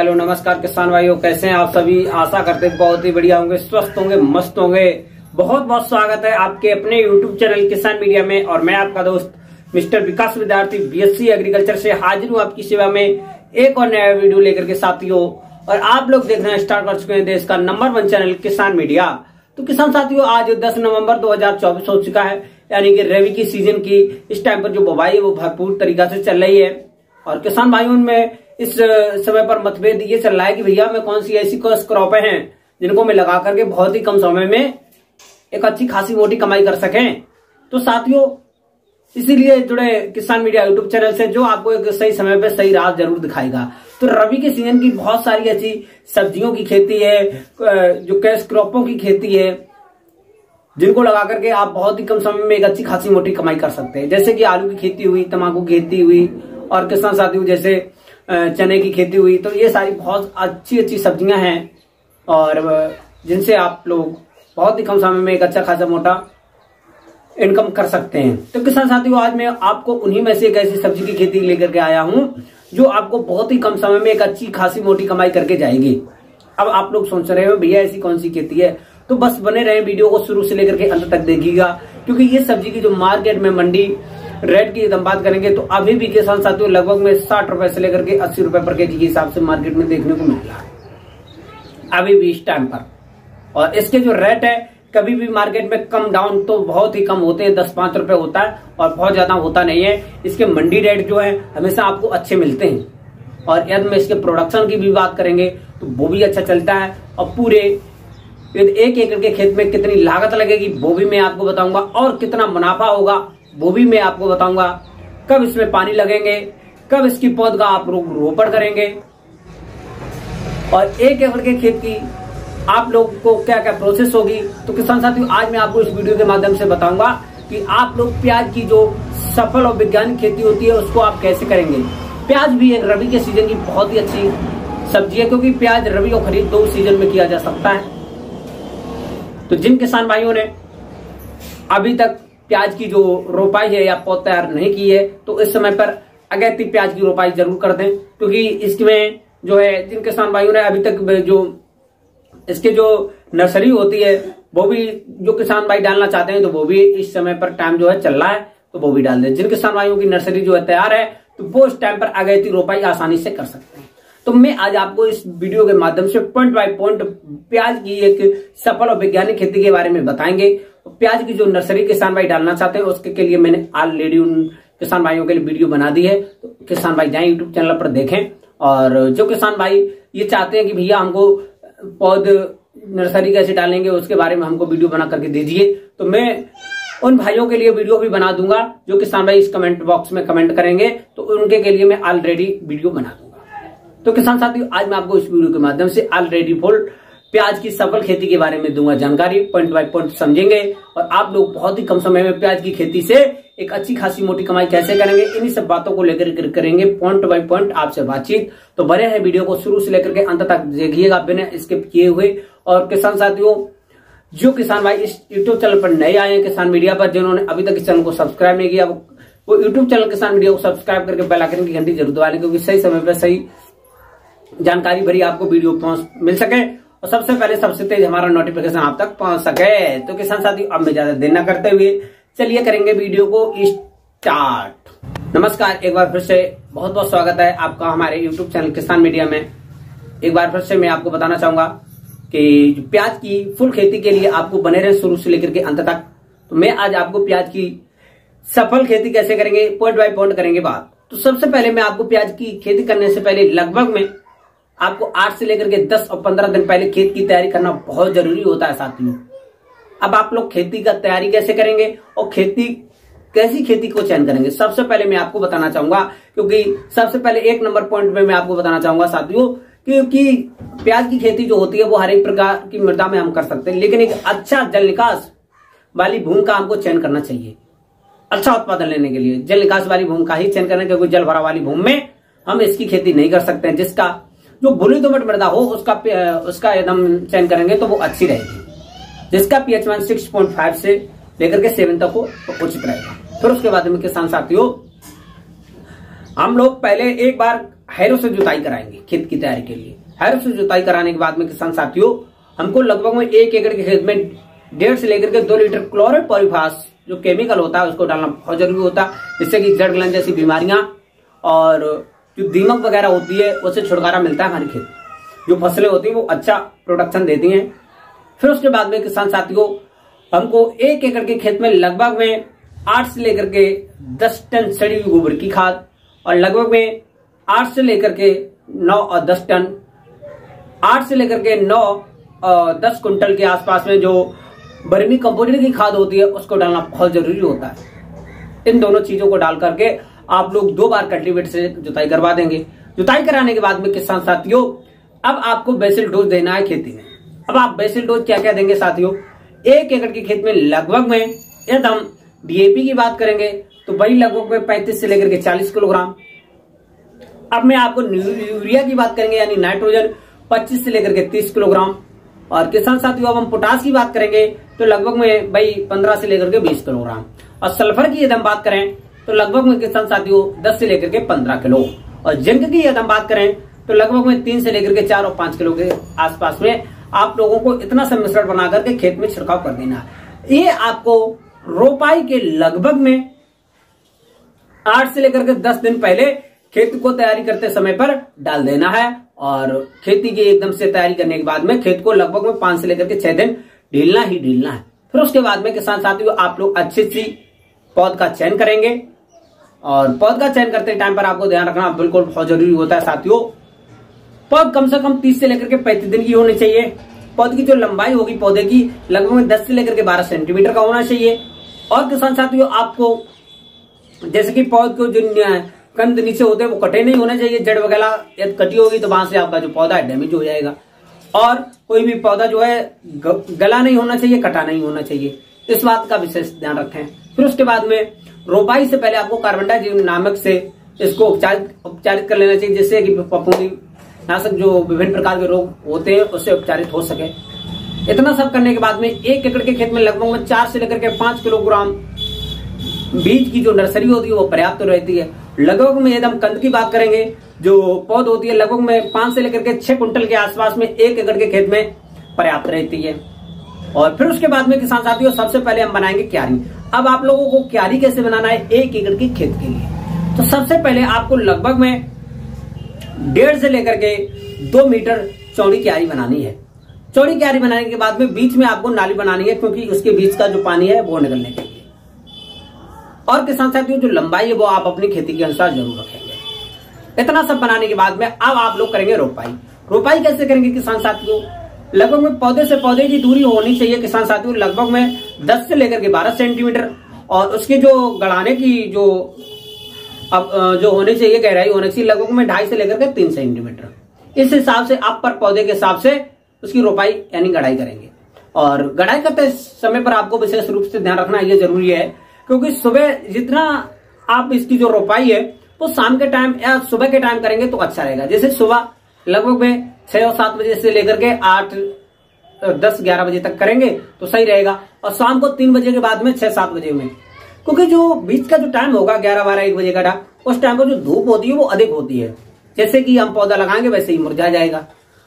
Hello नमस्कार किसान भाइयों, कैसे हैं आप सभी। आशा करते हैं बहुत ही बढ़िया होंगे, स्वस्थ होंगे, मस्त होंगे। बहुत बहुत स्वागत है आपके अपने यूट्यूब चैनल किसान मीडिया में। और मैं आपका दोस्त मिस्टर विकास विद्यार्थी बीएससी एग्रीकल्चर से हाजिर हूँ आपकी सेवा में एक और नया वीडियो लेकर के साथियों। और आप लोग देखना स्टार्ट कर चुके हैं देश का नंबर 1 चैनल किसान मीडिया। तो किसान साथियों, आज 10 नवंबर 2024 हो चुका है, यानी कि रबी की सीजन की इस टाइम पर जो बुवाई है वो भरपूर तरीका से चल रही है। और किसान भाइयों में इस समय पर मतभेद ये चल रहा है कि भैया मैं कौन सी ऐसी क्रॉपें हैं जिनको मैं लगा करके बहुत ही कम समय में एक अच्छी खासी मोटी कमाई कर सकें। तो साथियों, इसीलिए जुड़े किसान मीडिया यूट्यूब चैनल से, जो आपको एक सही समय पे सही राह जरूर दिखाएगा। तो रबी के सीजन की बहुत सारी अच्छी सब्जियों की खेती है, जो कैश क्रॉपों की खेती है, जिनको लगा करके आप बहुत ही कम समय में एक अच्छी खासी मोटी कमाई कर सकते हैं। जैसे कि आलू की खेती हुई, तंबाकू की खेती हुई, और किसान साथियों जैसे चने की खेती हुई। तो ये सारी बहुत अच्छी अच्छी सब्जियां हैं और जिनसे आप लोग बहुत ही कम समय में एक अच्छा खासा मोटा इनकम कर सकते हैं। तो किसान साथियों, आज मैं आपको उन्हीं में से एक ऐसी सब्जी की खेती लेकर के आया हूं जो आपको बहुत ही कम समय में एक अच्छी खासी मोटी कमाई करके जाएगी। अब आप लोग सोच रहे हो भैया ऐसी कौन सी खेती है, तो बस बने रहे, वीडियो को शुरू से लेकर के अंत तक देखिएगा, क्योंकि ये सब्जी की जो मार्केट में मंडी रेट की हम बात करेंगे तो अभी भी किसान साथियों लगभग में 60 रुपए से लेकर के 80 रुपए पर केजी के हिसाब से मार्केट में देखने को मिल रहा है अभी भी इस टाइम पर। और इसके जो रेट है कभी भी मार्केट में कम डाउन तो बहुत ही कम होते हैं, 10-5 रुपए होता है और बहुत ज्यादा होता नहीं है। इसके मंडी रेट जो है हमेशा आपको अच्छे मिलते हैं। और यदि में इसके प्रोडक्शन की भी बात करेंगे तो वो भी अच्छा चलता है। और पूरे 1 एकड़ के खेत में कितनी लागत लगेगी वो भी मैं आपको बताऊंगा, और कितना मुनाफा होगा वो भी मैं आपको बताऊंगा। कब इसमें पानी लगेंगे, कब इसकी पौध का आप रोपण करेंगे, और 1 एकड़ के खेत की आप लोग को क्या क्या प्रोसेस होगी। तो किसान साथियों, आज मैं आपको इस वीडियो के माध्यम से बताऊंगा कि आप लोग प्याज की जो सफल और वैज्ञानिक खेती होती है उसको आप कैसे करेंगे। प्याज भी एक रबी के सीजन की बहुत ही अच्छी सब्जी है, क्योंकि प्याज रबी और खरीफ 2 सीजन में किया जा सकता है। तो जिन किसान भाइयों ने अभी तक प्याज की जो रोपाई है या पौध तैयार नहीं की है, तो इस समय पर अगैती प्याज की रोपाई जरूर कर दें, क्योंकि इसमें जो है जिन किसान भाइयों ने अभी तक जो इसके जो नर्सरी होती है वो भी जो किसान भाई डालना चाहते हैं तो वो भी इस समय पर टाइम जो है चल रहा है तो वो भी डाल दें। जिन किसान भाइयों की नर्सरी जो है तैयार है तो वो इस टाइम पर अगैती रोपाई आसानी से कर सकते हैं। तो मैं आज आपको इस वीडियो के माध्यम से पॉइंट बाय पॉइंट प्याज की एक सफल और वैज्ञानिक खेती के बारे में बताएंगे। तो प्याज की जो नर्सरी किसान भाई डालना चाहते हैं उसके के लिए मैंने ऑलरेडी उन किसान भाइयों के लिए वीडियो बना दी है। तो किसान भाई जाएं यूट्यूब चैनल पर देखें। और जो किसान भाई ये चाहते हैं कि भैया हमको पौध नर्सरी कैसे डालेंगे उसके बारे में हमको वीडियो बना करके दीजिए, तो मैं उन भाइयों के लिए वीडियो भी बना दूंगा। जो किसान भाई इस कमेंट बॉक्स में कमेंट करेंगे तो उनके के लिए मैं ऑलरेडी वीडियो बना दूंगा। तो किसान साथियों, आज मैं आपको इस वीडियो के माध्यम से ऑलरेडी फुल प्याज की सफल खेती के बारे में दूंगा जानकारी, पॉइंट बाय पॉइंट समझेंगे और आप लोग बहुत ही कम समय में प्याज की खेती से एक अच्छी खासी मोटी कमाई कैसे करेंगे, इन्हीं सब बातों को लेकर करेंगे पॉइंट बाय पॉइंट आपसे बातचीत। तो बने हैं वीडियो को शुरू से लेकर के अंत तक देखिएगा बिना स्किप किए हुए। और किसान साथियों, जो किसान भाई इस यूट्यूब चैनल पर नए आए हैं किसान मीडिया पर, जिन्होंने अभी तक इस चैनल को सब्सक्राइब नहीं किया, वो यूट्यूब चैनल किसान मीडिया को सब्सक्राइब करके बेल आइकन की घंटी जरूर दबा लें, क्योंकि सही समय पर सही जानकारी भरी आपको वीडियो मिल सके और सबसे पहले सबसे तेज हमारा नोटिफिकेशन आप तक पहुंच सके। तो किसान साथियों, अब मैं ज्यादा देर न करते हुए चलिए करेंगे वीडियो को स्टार्ट। नमस्कार, एक बार फिर से बहुत बहुत स्वागत है आपका हमारे यूट्यूब चैनल किसान मीडिया में। एक बार फिर से मैं आपको बताना चाहूंगा कि प्याज की फुल खेती के लिए आपको बने रहे शुरू से लेकर के अंत तक। तो मैं आज आपको प्याज की सफल खेती कैसे करेंगे पॉइंट बाय पॉइंट करेंगे बात। तो सबसे पहले मैं आपको प्याज की खेती करने से पहले लगभग में आपको 8 से लेकर के 10 और 15 दिन पहले खेत की तैयारी करना बहुत जरूरी होता है साथियों। अब आप लोग खेती का तैयारी कैसे करेंगे और कैसी खेती को चयन करेंगे, सबसे पहले मैं आपको बताना चाहूंगा, क्योंकि सबसे पहले 1 नंबर पॉइंट में मैं आपको बताना चाहूंगा साथियों, क्योंकि प्याज की खेती जो होती है वो हर एक प्रकार की मृदा में हम कर सकते हैं, लेकिन एक अच्छा जल निकास वाली भूमि का हमको चयन करना चाहिए। अच्छा उत्पादन लेने के लिए जल निकास वाली भूमि का ही चयन करना, क्योंकि जल भरा वाली भूमि में हम इसकी खेती नहीं कर सकते हैं। जिसका जो भूरी दोमट मृदा हो उसका एकदम चयन करेंगे तो वो अच्छी रहेगी, जिसका pH 6.5 से लेकर के 7 तक हो तो उचित रहेगा। फिर उसके बाद में किसान साथियों, हम लोग पहले एक बार हैरो से जुताई कराएंगे खेत की तैयारी के लिए। हैरो से जुताई कराने के बाद में किसान साथियों हमको लगभग में 1 एकड़ के खेत में 1.5 से लेकर के 2 लीटर क्लोरोपाइरीफास जो केमिकल होता है उसको डालना बहुत जरूरी होता है, जिससे कि जड़ गलन जैसी बीमारियां और जो दीमक वगैरह होती है उससे छुटकारा मिलता है। हमारी खेत जो फसलें होती है वो अच्छा प्रोडक्शन देती हैं। फिर उसके बाद में किसान साथियों हमको 1 एकड़ के खेत में लगभग में 8 से लेकर के 10 टन सड़ी हुई गोबर की खाद और लगभग में 8 से लेकर के 9 और 10 टन 8 से लेकर के 9 और 10 कुंटल के आसपास में जो वर्मी कंपोस्ट की खाद होती है उसको डालना बहुत जरूरी होता है। इन दोनों चीजों को डाल करके आप लोग 2 बार कल्टीवेटर से जुताई करवा देंगे। जुताई कराने के बाद में किसान साथियों अब आपको बेसिल डोज देना है खेती में। अब आप बेसिल डोज क्या क्या देंगे साथियों, 1 एकड़ के खेत में लगभग में यदि हम डीएपी की बात करेंगे तो वही लगभग में 35 से लेकर के 40 किलोग्राम। अब मैं आपको यूरिया की बात करेंगे यानी नाइट्रोजन 25 से लेकर के 30 किलोग्राम। और किसान साथियों अब हम पोटास की बात करेंगे तो लगभग में भाई 15 से लेकर के 20 किलोग्राम। और सल्फर की यदि हम बात करें तो लगभग में किसान साथियों 10 से लेकर के 15 किलो। और जिंक की यदि हम बात करें तो लगभग में 3 से लेकर के 4 और 5 किलो के आसपास में आप लोगों को इतना सा मिश्रण बना करके खेत में छिड़काव कर देना है। ये आपको रोपाई के लगभग में 8 से लेकर के 10 दिन पहले खेत को तैयारी करते समय पर डाल देना है। और खेती की एकदम से तैयारी करने के बाद में खेत को लगभग में 5 से लेकर के 6 दिन ढीलना ही ढीलना है। फिर उसके बाद में किसान साथियों आप लोग अच्छी सी पौध का चयन करेंगे। और पौध का चयन करते टाइम पर आपको ध्यान रखना बिल्कुल बहुत जरूरी होता है साथियों, पौध कम से कम 30 से लेकर के 35 दिन की होनी चाहिए। पौध की जो लंबाई होगी पौधे की लगभग में 10 से लेकर के 12 सेंटीमीटर का होना चाहिए। और किसान साथियों आपको जैसे कि पौध को जो कंद नीचे होते हैं वो कटे नहीं होने चाहिए। जड़ वगैरह यदि कटी होगी तो वहां से आपका जो पौधा है डैमेज हो जाएगा। और कोई भी पौधा जो है गला नहीं होना चाहिए, कटा नहीं होना चाहिए, इस बात का विशेष ध्यान रखें। फिर उसके बाद में रोपाई से पहले आपको कार्बन डाइऑक्साइड नामक से इसको उपचारित कर लेना चाहिए, जिससे कि फफूंदी नाशक जो विभिन्न प्रकार के रोग होते हैं उससे उपचारित हो सके। इतना सब करने के बाद में 1 एकड़ के खेत में लगभग में 4 से लेकर के 5 किलोग्राम बीज की जो नर्सरी होती है वो पर्याप्त रहती है। लगभग में यदि हम कंद की बात करेंगे जो पौध होती है लगभग में 5 से लेकर के 6 कुंटल के आसपास में 1 एकड़ के खेत में पर्याप्त रहती है। और फिर उसके बाद में किसान साथियों सबसे पहले हम बनाएंगे क्यारी। अब आप लोगों को क्यारी कैसे बनाना है 1 एकड़ के खेत के लिए, तो सबसे पहले आपको लगभग में 1.5 से लेकर के 2 मीटर चौड़ी क्यारी बनानी है। चौड़ी क्यारी बनाने के बाद में बीच में आपको नाली बनानी है, क्योंकि उसके बीच का जो पानी है वो निकलने के लिए। और किसान साथियों जो लंबाई है वो आप अपनी खेती के अनुसार जरूर रखेंगे। इतना सब बनाने के बाद में अब आप लोग करेंगे रोपाई। रोपाई कैसे करेंगे किसान साथियों, लगभग में पौधे से पौधे की दूरी होनी चाहिए किसान साथियों लगभग में 10 से लेकर के 12 सेंटीमीटर। और उसकी जो गड़ाने की जो होनी चाहिए गहराई होनी चाहिए लगभग में 2.5 से लेकर के 3 सेंटीमीटर। इस हिसाब से आप पर पौधे के हिसाब से उसकी रोपाई यानी गड़ाई करेंगे। और गड़ाई करते समय पर आपको विशेष रूप से ध्यान रखना ये जरूरी है, क्योंकि सुबह जितना आप इसकी जो रोपाई है वो शाम के टाइम या सुबह के टाइम करेंगे तो अच्छा रहेगा। जैसे सुबह लगभग में 6 और 7 बजे से लेकर के 8, 10, 11 बजे तक करेंगे तो सही रहेगा। और शाम को 3 बजे के बाद में 6, 7 बजे में, क्योंकि जो बीच का जो टाइम होगा 11, 12, 1 बजे का टाइम, उस टाइम पर जो धूप होती है वो अधिक होती है। जैसे कि हम पौधा लगाएंगे वैसे ही मुरझा जाएगा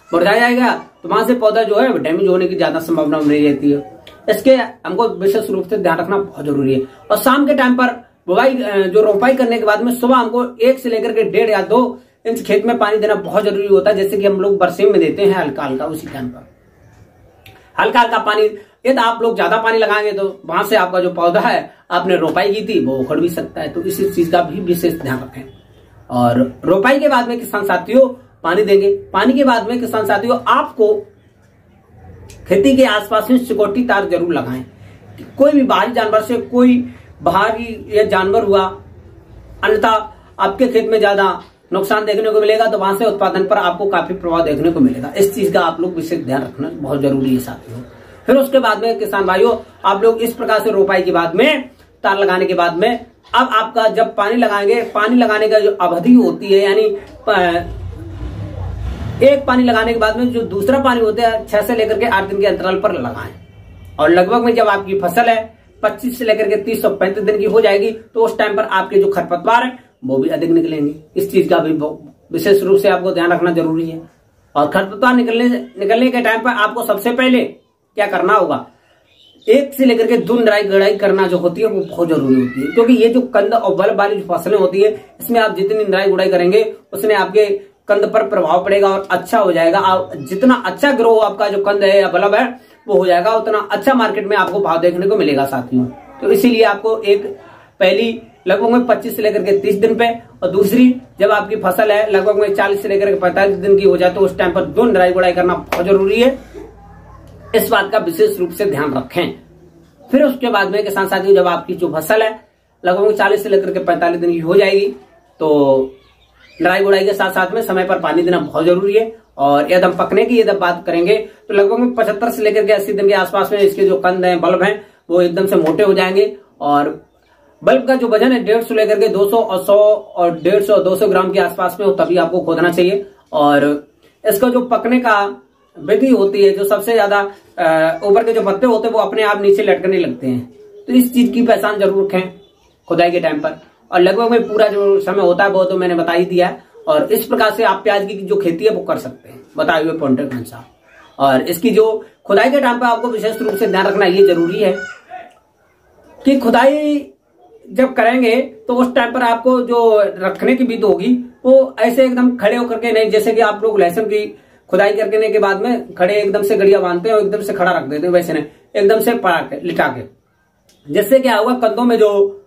तो वहां से पौधा जो है डैमेज होने की ज्यादा संभावना नहीं रहती है। इसके हमको विशेष रूप से ध्यान रखना बहुत जरूरी है। और शाम के टाइम पर बुवाई जो रोपाई करने के बाद में सुबह हमको 1 से लेकर के 1.5 या 2 इंच खेत में पानी देना बहुत जरूरी होता है। जैसे कि हम लोग बरसीम में देते हैं हल्का हल्का, उसी टाइम पर हल्का हल्का पानी। यदि आप लोग ज्यादा पानी लगाएंगे तो वहां से आपका जो पौधा है आपने रोपाई की थी वो उखड़ भी सकता है, तो इसी चीज का भी विशेष ध्यान रखें। और रोपाई के बाद में किसान साथियों पानी देंगे। पानी के बाद में किसान साथियों आपको खेती के आसपास में सिक्योरिटी तार जरूर लगाएं। कोई भी बाहरी जानवर से कोई बाहरी या जानवर हुआ अन्यथा आपके खेत में ज्यादा नुकसान देखने को मिलेगा, तो वहां से उत्पादन पर आपको काफी प्रभाव देखने को मिलेगा। इस चीज का आप लोग विशेष ध्यान रखना बहुत जरूरी है साथियों। फिर उसके बाद में किसान भाइयों आप लोग इस प्रकार से रोपाई के बाद में तार लगाने के बाद में अब आपका जब पानी लगाएंगे, पानी लगाने का जो अवधि होती है यानी एक पानी लगाने के बाद में जो दूसरा पानी होता है 6 से लेकर के 8 दिन के अंतराल पर लगाएं। और लगभग में जब आपकी फसल है 25 से लेकर के 30 और 35 दिन की हो जाएगी तो उस टाइम पर आपके जो खरपतवार है वो भी अधिक निकलेंगे। इस चीज का भी विशेष रूप से आपको ध्यान रखना जरूरी है। और खरपतवार निकलने के टाइम पर आपको सबसे पहले क्या करना होगा, 1 से लेकर के 2 निराई गुड़ाई करना जो होती है वो बहुत जरूरी होती है, क्योंकि ये जो कंद और बल्ब वाली जो फसलें होती है इसमें आप जितनी निराई गुड़ाई करेंगे उसमें आपके कंद पर प्रभाव पड़ेगा और अच्छा हो जाएगा। जितना अच्छा ग्रो आपका जो कंद है या बल्ब है वो हो जाएगा, उतना अच्छा मार्केट में आपको भाव देखने को मिलेगा साथियों। तो इसीलिए आपको पहली लगभग में 25 से लेकर के 30 दिन पे, और दूसरी जब आपकी फसल है लगभग में 40 से लेकर के 45 दिन की हो जाए तो उस टाइम पर 2 निराई गुड़ाई करना बहुत जरूरी है। इस बात का विशेष रूप से ध्यान रखें। फिर उसके बाद में किसान साथियों जब आपकी जो फसल है लगभग 40 से लेकर के 45 दिन की हो जाएगी तो निराई गुड़ाई के साथ साथ में समय पर पानी देना बहुत जरूरी है। और यदि हम पकने की यदि बात करेंगे तो लगभग में 75 से लेकर के 80 दिन के आसपास में इसके जो कंद हैं बल्ब हैं वो एकदम से मोटे हो जाएंगे। और बल्ब का जो वजन है 150 लेकर के 200 और 100 और 150 और 200 ग्राम के आसपास में हो तभी आपको खोदना चाहिए। और इसका जो पकने का विधि होती है, जो सबसे ज्यादा ऊपर के जो पत्ते होते हैं वो अपने आप नीचे लटकने लगते हैं, तो इस चीज की पहचान जरूर रखें खुदाई के टाइम पर। और लगभग में पूरा जो समय होता है वो तो मैंने बता ही दिया है। और इस प्रकार से आप प्याज की जो खेती है वो कर सकते हैं बताए हुए पॉइंटर के अनुसार। और इसकी जो खुदाई के टाइम पर आपको विशेष रूप से ध्यान रखना ये जरूरी है कि खुदाई जब करेंगे तो उस टाइम पर आपको जो रखने की विधि होगी वो ऐसे एकदम खड़े होकर के नहीं, जैसे कि आप लोग लहसुन की खुदाई करने के बाद में खड़े एकदम से गड़िया बांधते हैं और एकदम से खड़ा रख देते हैं, वैसे नहीं, एकदम से पड़ा के लिटा के। जिससे क्या होगा, कंदों में जो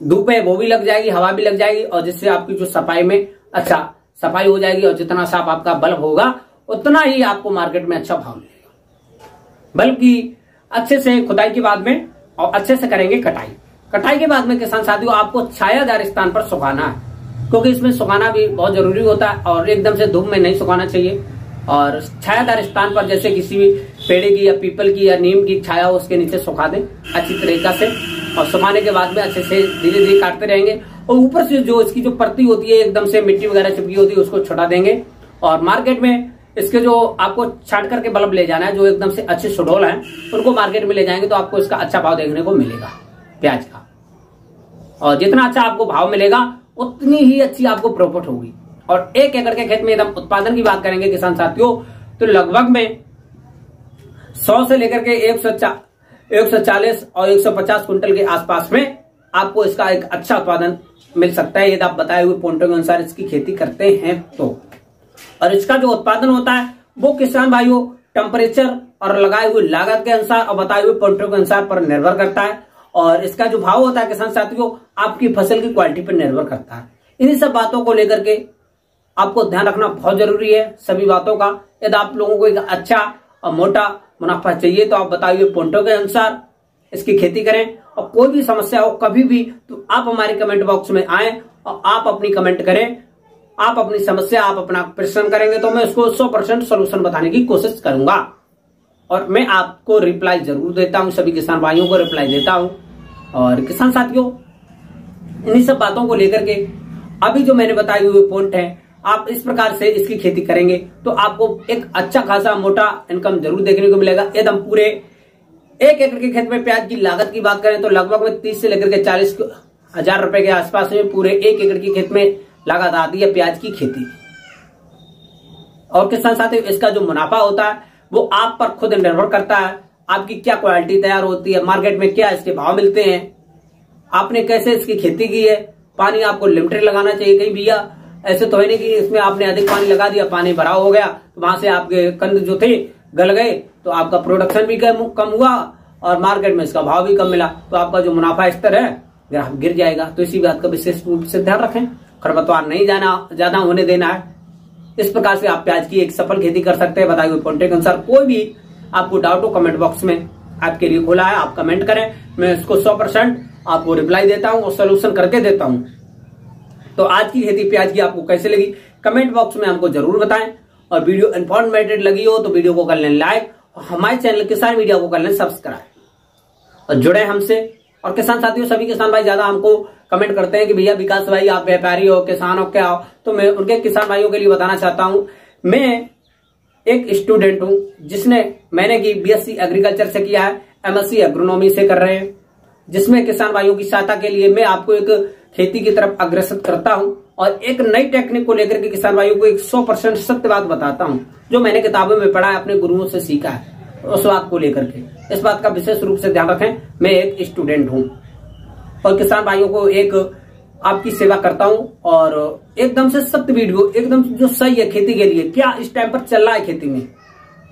धूप है वो भी लग जाएगी, हवा भी लग जाएगी, और जिससे आपकी जो सफाई में अच्छा सफाई हो जाएगी। और जितना साफ आपका बल्ब होगा उतना ही आपको मार्केट में अच्छा भाव मिलेगा। बल्ब की अच्छे से खुदाई के बाद में और अच्छे से करेंगे कटाई के बाद में किसान साथियों आपको छायादार स्थान पर सुखाना है, क्योंकि इसमें सुखाना भी बहुत जरूरी होता है और एकदम से धूप में नहीं सुखाना चाहिए। और छायादार स्थान पर जैसे किसी भी पेड़ की या पीपल की या नीम की छाया हो उसके नीचे सुखा दें अच्छी तरीका से। और सुखाने के बाद में अच्छे से धीरे धीरे काटते रहेंगे और ऊपर से जो इसकी जो परती होती है एकदम से मिट्टी वगैरह चिपकी होती है उसको छुटा देंगे। और मार्केट में इसके जो आपको छांट करके बल्ब ले जाना है जो एकदम से अच्छे सुडौल हैं उनको मार्केट में ले जाएंगे तो आपको इसका अच्छा भाव देखने को मिलेगा प्याज का। और जितना अच्छा आपको भाव मिलेगा उतनी ही अच्छी आपको प्रॉफिट होगी। और 1 एकड़ के खेत में एकदम उत्पादन की बात करेंगे किसान साथियों तो लगभग में 100 से लेकर के 140 और 150 कुंटल के आसपास में आपको इसका एक अच्छा उत्पादन मिल सकता है यदि आप बताए हुए पॉइंटों के अनुसार इसकी खेती करते हैं तो। और इसका जो उत्पादन होता है वो किसान भाइयों टेम्परेचर और लगाए हुए लागत के अनुसार और बताए हुए पॉइंटों के अनुसार पर निर्भर करता है। और इसका जो भाव होता है किसान साथियों आपकी फसल की क्वालिटी पर निर्भर करता है। इन्हीं सब बातों को लेकर के आपको ध्यान रखना बहुत जरूरी है सभी बातों का। यदि आप लोगों को एक अच्छा और मोटा मुनाफा चाहिए तो आप बताए हुए पॉइंटों के अनुसार इसकी खेती करें। और कोई भी समस्या हो कभी भी तो आप हमारे कमेंट बॉक्स में आए और आप अपनी कमेंट करें, आप अपनी समस्या आप अपना प्रश्न करेंगे तो मैं उसको 100% सोल्यूशन बताने की कोशिश करूंगा। और मैं आपको रिप्लाई जरूर देता हूं, सभी किसान भाइयों को रिप्लाई देता हूं। और किसान साथियों इन्हीं सब बातों को लेकर के अभी जो मैंने बताए हुए पॉइंट है आप इस प्रकार से इसकी खेती करेंगे तो आपको एक अच्छा खासा मोटा इनकम जरूर देखने को मिलेगा। एकदम पूरे 1 एकड़ के खेत में प्याज की लागत की बात करें तो लगभग में 30 से लेकर के 40 हजार रुपए के आसपास में पूरे 1 एकड़ के खेत में लागत आती है प्याज की खेती। और किसान साथियों इसका जो मुनाफा होता है वो आप पर खुद निर्भर करता है, आपकी क्या क्वालिटी तैयार होती है, मार्केट में क्या इसके भाव मिलते हैं, आपने कैसे इसकी खेती की है, पानी आपको लिमिटेड लगाना चाहिए। कहीं भैया ऐसे तो है नहीं कि इसमें आपने अधिक पानी लगा दिया, पानी भरा हो गया तो वहां से आपके कंद जो थे गल गए तो आपका प्रोडक्शन भी कम हुआ और मार्केट में इसका भाव भी कम मिला तो आपका जो मुनाफा स्तर है ग्राफ गिर जाएगा। तो इसी बात का विशेष रूप से ध्यान रखें, खरपतवार नहीं ज्यादा होने देना है। इस प्रकार से आप प्याज की एक सफल खेती कर सकते हैं बताए हुए पॉइंट के अनुसार। कोई भी आपको डाउट हो कमेंट बॉक्स में आपके लिए खुला है, आप कमेंट करें, मैं इसको 100% आपको रिप्लाई देता हूं और सोल्यूशन करके देता हूं। तो आज की खेती प्याज की आपको कैसे लगी कमेंट बॉक्स में हमको जरूर बताएं। और वीडियो इन्फॉर्मेटिव लगी हो तो वीडियो को कर लें लाइक और हमारे चैनल किसान मीडिया को कर लें सब्सक्राइब और जुड़े हमसे। और किसान साथियों सभी किसान भाई ज्यादा हमको कमेंट करते हैं कि भैया विकास भाई आप व्यापारी हो किसान हो क्या हो, तो मैं उनके किसान भाइयों के लिए बताना चाहता हूं मैं एक स्टूडेंट हूं जिसने मैंने की BSc एग्रीकल्चर से किया है, MSc एग्रोनॉमी से कर रहे हैं, जिसमें किसान भाइयों की सहायता के लिए मैं आपको एक खेती की तरफ अग्रसर करता हूं। और एक नई टेक्निक को लेकर के किसान भाइयों को एक 100% सत्य बात बताता हूं, जो मैंने किताबों में पढ़ा है, अपने गुरुओं से सीखा है। उस बात को लेकर के इस बात का विशेष रूप से ध्यान रखें, मैं एक स्टूडेंट हूं और किसान भाइयों को एक आपकी सेवा करता हूं और एकदम से सत्य वीडियो, एकदम जो सही है खेती के लिए, क्या इस टाइम पर चल रहा है खेती में,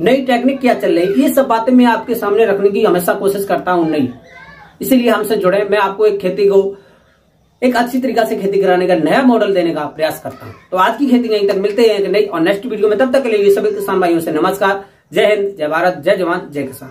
नई टेक्निक क्या चल रही है, ये सब बातें मैं आपके सामने रखने की हमेशा कोशिश करता हूं। नहीं, इसीलिए हमसे जुड़े, मैं आपको एक खेती को एक अच्छी तरीका से खेती कराने का नया मॉडल देने का प्रयास करता हूं। तो आज की खेती यहीं तक, मिलते हैं एक नई और नेक्स्ट वीडियो में। तब तक के लिए सभी किसान भाइयों से नमस्कार। जय हिंद, जय भारत, जय जवान, जय किसान।